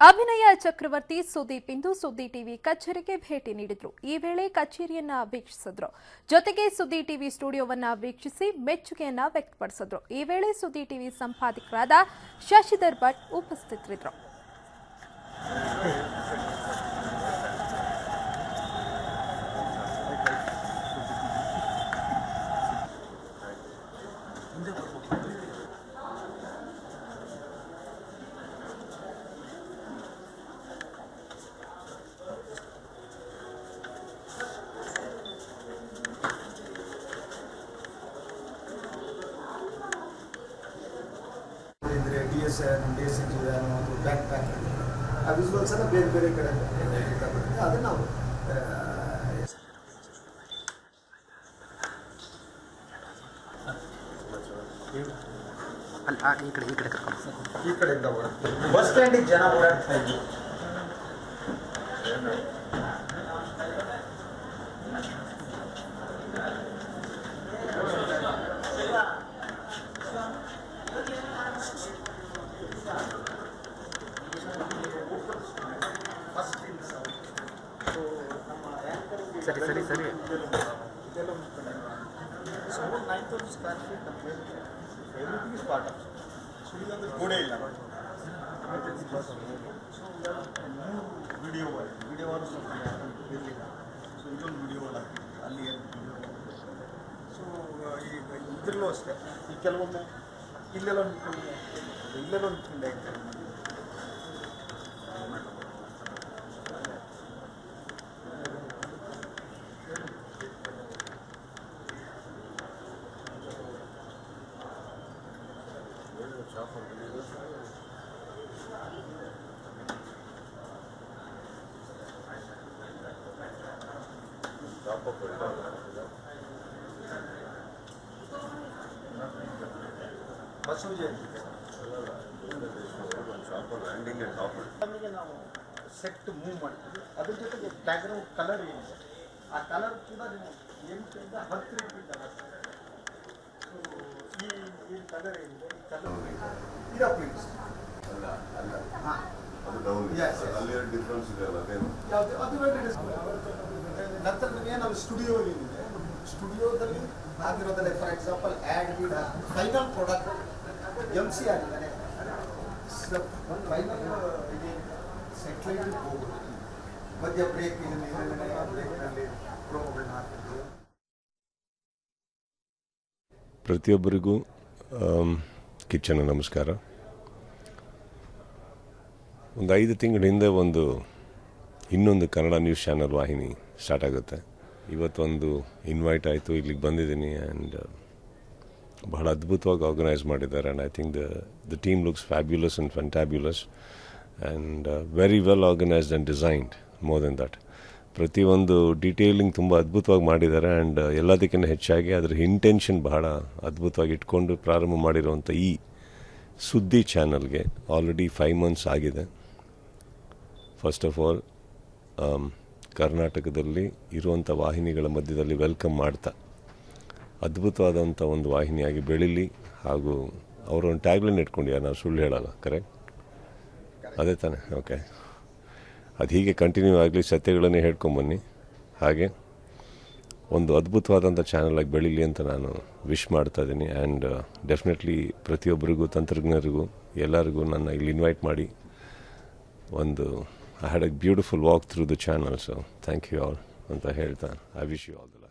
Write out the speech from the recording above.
ಅಭಿನಯ ಚಕ್ರವರ್ತಿ ಸುದೀಪ್ ಇಂದು ಸುದ್ದಿ ಟಿವಿ ಕಚೇರಿಗೆ ಭೇಟಿ ನೀಡಿದ್ರು. ಈ ವೇಳೆ ಕಚೇರಿಯನ್ನ ವೀಕ್ಷಿಸಿದ್ರು. ಜೊತೆಗೆ ಸುದ್ದಿ ಟಿವಿ ಸ್ಟುಡಿಯೋವನ್ನ ವೀಕ್ಷಿಸಿ ಮೆಚ್ಚುಗೆಯನ್ನ ವ್ಯಕ್ತಪಡಿಸಿದ್ರು. ಈ ವೇಳೆ ಸುದ್ದಿ ಟಿವಿ ಸಂಪಾದಕರಾದ ಶಶಿಧರ್ ಭಟ್ ಉಪಸ್ಥಿತರಿದ್ದರು. ಬ್ಯಾಕ್ ಪ್ಯಾಕ್ ಆ ವಿಜುವಲ್ಸ್ ಅನ್ನು ಬೇರೆ ಬೇರೆ ಕಡೆ ಅದನ್ನು ನಾವು ಈ ಕಡೆಯಿಂದ ಬಸ್ ಸ್ಟ್ಯಾಂಡಿಗೆ ಜನ ಓಡಾಡ್ತಾ ಇದ್ವಿ. ಸರಿ so 9,000 square feet everything is part of ಗೋಡೆ ಇಲ್ಲ ವಿಡಿಯೋ ಸ್ವಲ್ಪ ಇರಲಿಲ್ಲ. ಸೊ ಇದೊಂದು ವಿಡಿಯೋ ಹಾಕ್ತಿದ್ವಿ ಅಲ್ಲಿ ಸೊ ಇದ್ರಲ್ಲೂ ಅಷ್ಟೇ ಈ ಕೆಲವೊಮ್ಮೆ ಇಲ್ಲೆಲ್ಲ ನಿಂತ್ಕೊಂಡೆ ಬಸವ ಜಯಂತಿ ನಮಗೆ ನಾವು ಸೆಟ್ ಮೂವ್ ಮಾಡ್ತೀವಿ. ಅದ್ರ ಜೊತೆಗೆ ಬ್ಯಾಕ್ಗ್ರೌಂಡ್ ಕಲರ್ ಏನಿದೆ ಆ ಕಲರ್ ಕೂಡ ನೀವು 8ರಿಂದ 10 ರೀತಿಯಿಂದ ಬರ್ತದೆ. ಸೊ ಈ ಕಲರ್ ಏನಿದೆ ಈ ಕಲರ್ ಇರೋ ಪ್ರಿಂಟ್ಸ್ ನಂತರ ನಾವು ಸ್ಟುಡಿಯೋ ಏನಿದೆ ಸ್ಟುಡಿಯೋದಲ್ಲಿ ಆಗಿರೋದಲ್ಲೇ ಫಾರ್ ಎಕ್ಸಾಂಪಲ್ ಆ್ಯಡ್ ಗಿಡ ಫೈನಲ್ ಪ್ರಾಡಕ್ಟ್ MC ಆಗಿದ್ದಾನೆ ಒಂದು ಫೈನಲ್ ಇದೆ ಸೆಟ್ಲೈಟ್ ಹೋಗೋದು ಮಧ್ಯ ಬ್ರೇಕ್ ಬ್ರೇಕ್ನಲ್ಲಿ ಪ್ರೋಗಳನ್ನ ಹಾಕಿದ್ದು. ಪ್ರತಿಯೊಬ್ಬರಿಗೂ ಕಿಚ್ಚನ ನಮಸ್ಕಾರ. ಒಂದು 5 ತಿಂಗಳ ಹಿಂದೆ ಇನ್ನೊಂದು ಕನ್ನಡ ನ್ಯೂಸ್ ಚಾನಲ್ ವಾಹಿನಿ ಸ್ಟಾರ್ಟ್ ಆಗುತ್ತೆ. ಇವತ್ತೊಂದು ಇನ್ವೈಟ್ ಆಯಿತು, ಇಲ್ಲಿಗೆ ಬಂದಿದ್ದೀನಿ. ಆ್ಯಂಡ್ ಬಹಳ ಅದ್ಭುತವಾಗಿ ಆರ್ಗನೈಸ್ ಮಾಡಿದ್ದಾರೆ. And I think the team looks fabulous and fantabulous and very well organised and designed. More than that ಪ್ರತಿಯೊಂದು ಡೀಟೇಲಿಂಗ್ ತುಂಬ ಅದ್ಭುತವಾಗಿ ಮಾಡಿದ್ದಾರೆ. ಆ್ಯಂಡ್ ಎಲ್ಲದಕ್ಕಿಂತ ಹೆಚ್ಚಾಗಿ ಅದರ ಇಂಟೆನ್ಷನ್ ಬಹಳ ಅದ್ಭುತವಾಗಿ ಇಟ್ಕೊಂಡು ಪ್ರಾರಂಭ ಮಾಡಿರುವಂಥ ಈ ಸುದ್ದಿ ಚಾನಲ್ಗೆ ಆಲ್ರೆಡಿ 5 months ಆಗಿದೆ. ಫಸ್ಟ್ ಆಫ್ ಆಲ್ ಕರ್ನಾಟಕದಲ್ಲಿ ಇರುವಂಥ ವಾಹಿನಿಗಳ ಮಧ್ಯದಲ್ಲಿ ವೆಲ್ಕಮ್ ಮಾಡ್ತಾ ಅದ್ಭುತವಾದಂಥ ಒಂದು ವಾಹಿನಿಯಾಗಿ ಬೆಳೀಲಿ. ಹಾಗೂ ಅವರೊಂದು ಟ್ಯಾಗ್ಲೈನ್ ಇಟ್ಕೊಂಡಿದ್ದಾರೆ, ನಾವು ಸುಳ್ಳು ಹೇಳಲ್ಲ, ಕರೆಕ್ಟ್? ಅದೇ ತಾನೆ? ಓಕೆ, ಅದು ಹೀಗೆ ಕಂಟಿನ್ಯೂ ಆಗಲಿ, ಸತ್ಯಗಳನ್ನೇ ಹೇಳ್ಕೊಂಬನ್ನಿ. ಹಾಗೆ ಒಂದು ಅದ್ಭುತವಾದಂಥ ಚಾನಲಾಗಿ ಬೆಳೀಲಿ ಅಂತ ನಾನು ವಿಶ್ ಮಾಡ್ತಾ ಇದ್ದೀನಿ. ಆ್ಯಂಡ್ ಡೆಫಿನೆಟ್ಲಿ ಪ್ರತಿಯೊಬ್ಬರಿಗೂ, ತಂತ್ರಜ್ಞರಿಗೂ, ಎಲ್ಲರಿಗೂ ನನ್ನ ಇಲ್ಲಿ ಇನ್ವೈಟ್ ಮಾಡಿ I had a beautiful walk through the channel, so thank you all ಅಂತ ಹೇಳ್ತಾ I wish you all the luck.